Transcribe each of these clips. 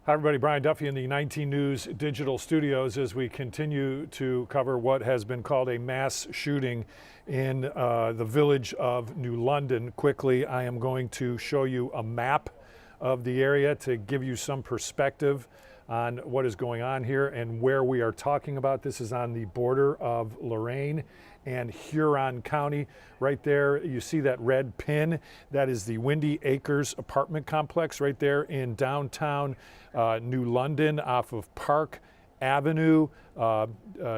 Hi everybody, Brian Duffy in the 19 News digital studios as we continue to cover what has been called a mass shooting in the village of New London. Quickly, I am going to show you a map of the area to give you some perspective on what is going on here and where we are talking about. This is on the border of Lorain and Huron County. Right there, you see that red pin. That is the Windy Acres apartment complex right there in downtown New London off of Park Avenue,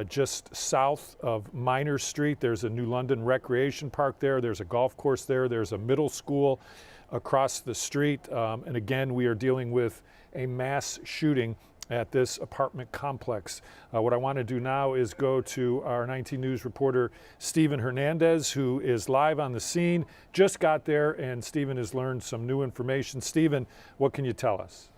just south of Minor Street. There's a New London Recreation Park there. There's a golf course there. There's a middle school across the street. And again, we are dealing with a mass shooting at this apartment complex. What I want to do now is go to our 19 News reporter, Stephen Hernandez, who is live on the scene, just got there, and Stephen has learned some new information. Stephen, what can you tell us?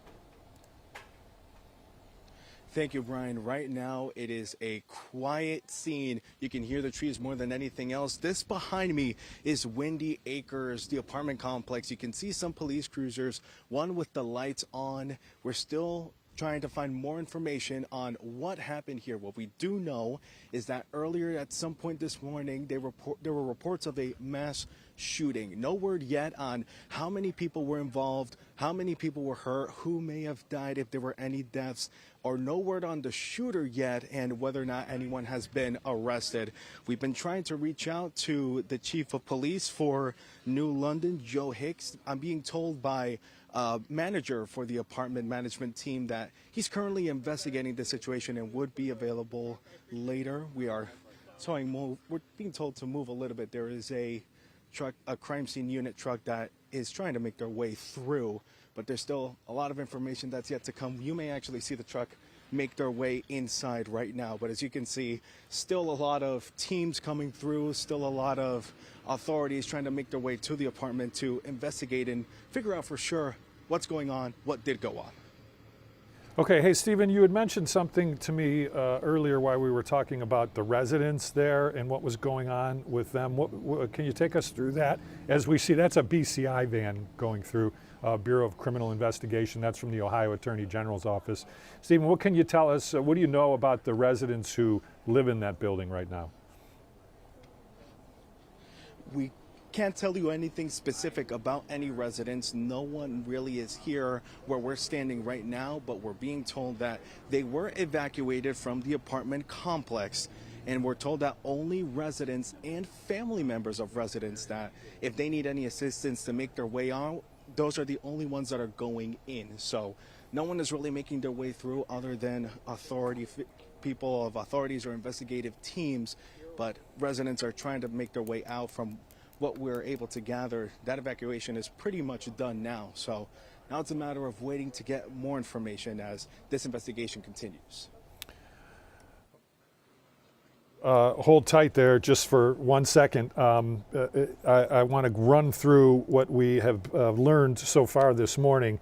Thank you, Brian. Right now, it is a quiet scene. You can hear the trees more than anything else. This behind me is Windy Acres, the apartment complex. You can see some police cruisers, one with the lights on. We're still trying to find more information on what happened here. What we do know is that earlier at some point this morning, there were reports of a mass shooting. No word yet on how many people were involved, how many people were hurt, who may have died, if there were any deaths, or no word on the shooter yet and whether or not anyone has been arrested. We've been trying to reach out to the chief of police for New London, Joe Hicks. I'm being told by manager for the apartment management team that he's currently investigating the situation and would be available later. We're being told to move a little bit. There is a truck, a crime scene unit truck that is trying to make their way through, but there's still a lot of information that's yet to come. You may actually see the truck make their way inside right now, but as you can see, still a lot of teams coming through, still a lot of authorities trying to make their way to the apartment to investigate and figure out for sure what's going on, what did go on. Okay, hey Stephen, you had mentioned something to me earlier while we were talking about the residents there and what was going on with them. What can you take us through that? As we see, that's a BCI van going through, Bureau of Criminal Investigation. That's from the Ohio Attorney General's office. Stephen, what can you tell us? What do you know about the residents who live in that building right now? We can't tell you anything specific about any residents. No one really is here where we're standing right now, but we're being told that they were evacuated from the apartment complex. And we're told that only residents and family members of residents, that if they need any assistance to make their way out, those are the only ones that are going in. So no one is really making their way through other than people of authorities or investigative teams. But residents are trying to make their way out. From what we're able to gather, that evacuation is pretty much done now. So now it's a matter of waiting to get more information as this investigation continues. Hold tight there just for 1 second. I want to run through what we have learned so far this morning.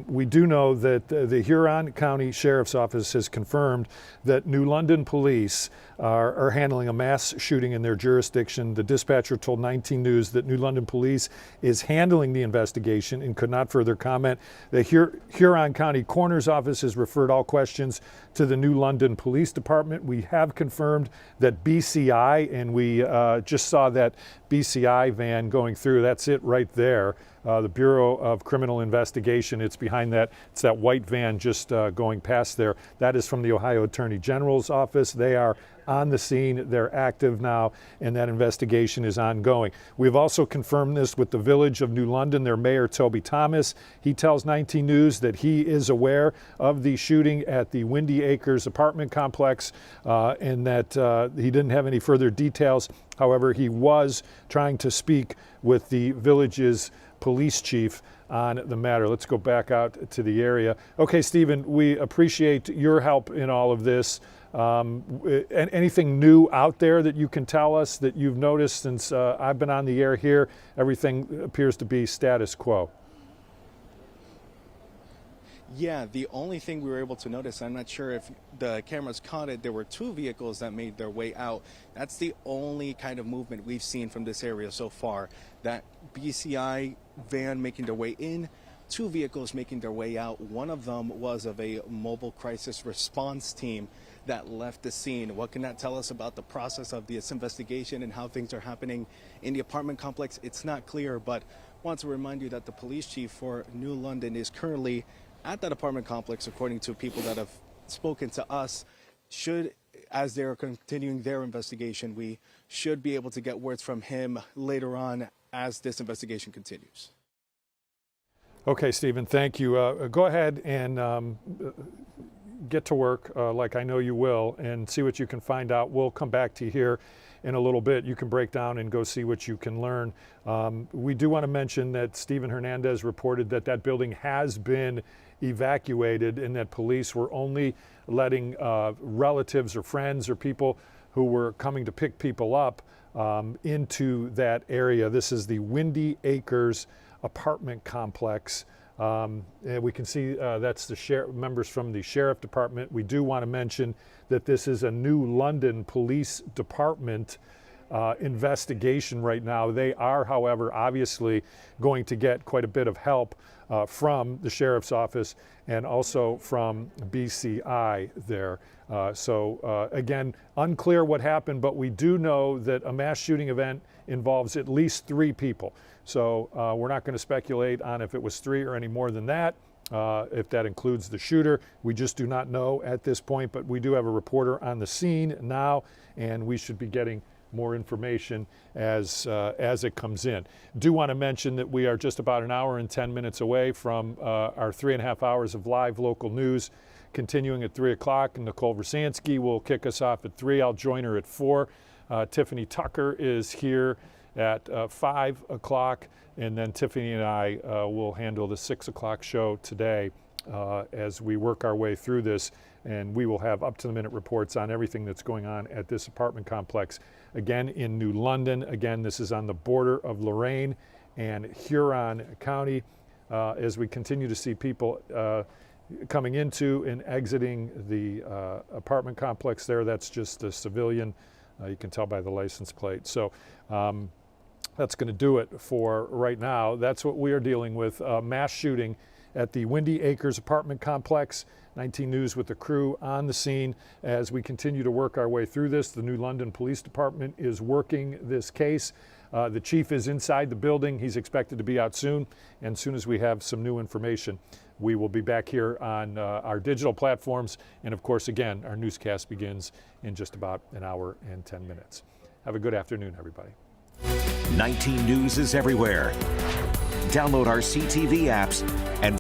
We do know that the Huron County Sheriff's Office has confirmed that New London police are handling a mass shooting in their jurisdiction. The dispatcher told 19 News that New London police is handling the investigation and could not further comment. The Huron County Coroner's Office has referred all questions to the New London Police Department. We have confirmed that BCI, and we just saw that BCI van going through. That's it right there. The Bureau of Criminal Investigation. It's behind that. It's that white van just going past there. That is from the Ohio Attorney General's office. They are on the scene. They're active now, and that investigation is ongoing. We've also confirmed this with the Village of New London, their mayor, Toby Thomas. He tells 19 News that he is aware of the shooting at the Windy Acres apartment complex and that he didn't have any further details. However, he was trying to speak with the village's police chief on the matter. Let's go back out to the area. Okay, Stephen, we appreciate your help in all of this. Anything new out there that you can tell us that you've noticed since I've been on the air here? Everything appears to be status quo. Yeah, the only thing we were able to notice, I'm not sure if the cameras caught it, there were two vehicles that made their way out. That's the only kind of movement we've seen from this area so far. That BCI van making their way in, two vehicles making their way out. One of them was of a mobile crisis response team that left the scene. What can that tell us about the process of this investigation and how things are happening in the apartment complex? It's not clear, but want to remind you that the police chief for New London is currently at that apartment complex, according to people that have spoken to us. As they're continuing their investigation, we should be able to get words from him later on as this investigation continues. Okay, Stephen, thank you. Go ahead and get to work, like I know you will, and see what you can find out. We'll come back to you here in a little bit. You can break down and go see what you can learn. We do want to mention that Stephen Hernandez reported that that building has been evacuated and that police were only letting relatives or friends or people who were coming to pick people up into that area. This is the Windy Acres apartment complex. And we can see that's the members from the sheriff department. We do want to mention that this is a New London Police Department investigation right now. They are, however, obviously going to get quite a bit of help from the sheriff's office and also from BCI there. Again, unclear what happened, but we do know that a mass shooting event involves at least 3 people. So we're not going to speculate on if it was 3 or any more than that, if that includes the shooter. We just do not know at this point, but we do have a reporter on the scene now, and we should be getting more information as it comes in. Do want to mention that we are just about an hour and 10 minutes away from our 3.5 hours of live local news, continuing at 3 o'clock. And Nicole Versansky will kick us off at 3. I'll join her at 4. Tiffany Tucker is here at 5 o'clock, and then Tiffany and I will handle the 6 o'clock show today as we work our way through this, and we will have up-to-the-minute reports on everything that's going on at this apartment complex. Again, in New London. Again, this is on the border of Lorain and Huron County. As we continue to see people coming into and exiting the apartment complex there, that's just a civilian. You can tell by the license plate. So that's going to do it for right now. That's what we are dealing with. Mass shooting at the Windy Acres apartment complex. 19 News with the crew on the scene as we continue to work our way through this. The New London Police Department is working this case. The chief is inside the building. He's expected to be out soon. And as soon as we have some new information, we will be back here on our digital platforms. And of course, again, our newscast begins in just about an hour and 10 minutes. Have a good afternoon, everybody. 19 News is everywhere. Download our CTV apps and